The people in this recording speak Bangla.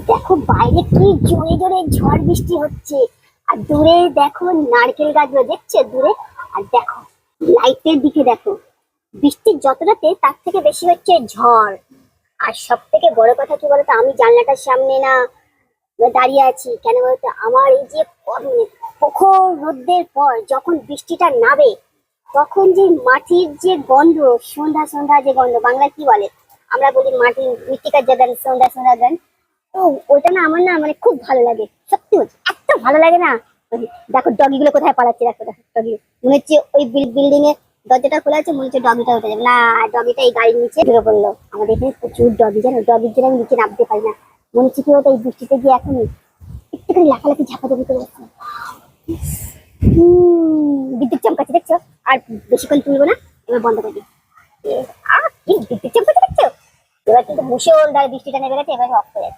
দেখো বাইরে কি জোরে জোরে ঝড় বৃষ্টি হচ্ছে। আর দূরে দেখো নারকেল গাছগুলো দেখছো দূরে। আর দেখো লাইটের দিকে দেখো, বৃষ্টির যতটাতে তার থেকে বেশি হচ্ছে ঝড়। আর সব থেকে বড় কথা কি বলতো, আমি জানলাটার সামনে না দাঁড়িয়ে আছি কেন বলতো, আমার এই যে প্রখর রোদের পর যখন বৃষ্টিটা নামে, তখন যে মাটির যে গন্ধ, সন্ধ্যা সন্ধ্যা যে গন্ধ, বাংলায় কি বলে, আমরা বলি মাটির মৃত্তিকার যে গান, সন্ধ্যা সন্ধ্যা গান। তো ওইটা না আমার না মানে খুব ভালো লাগে, সত্যি বলছি এত ভালো লাগে না। দেখো ডগি গুলো কোথায় পালাচ্ছে, দেখো দেখো ডগি, মনে হচ্ছে ওই বিল্ডিং এর দরজাটা খোলা আছে, মনে হচ্ছে ডগিটা উঠে যাবে না। ডগিটা এই গাড়ির নিচে ঢুকে পড়লো। আমাদের এখানে প্রচুর ডগি, জানো ডগির জন্য আমি নিচে নামতে পারি না। মনে হচ্ছে কি বলতো, এই বৃষ্টিতে গিয়ে এখন একটুখানি লাফালাফি ঝাপাঝাপি করে যাচ্ছে। বিদ্যুৎ চমকাচ্ছে দেখছো। আর বেশিক্ষণ তুলবো না, এবার বন্ধ করে দিই। কি বিদ্যুৎ চমকাচ্ছে দেখছো। এবার কিন্তু মুষলধারে বৃষ্টিটা নেমে গেছে, এবার অফ করে যাচ্ছে।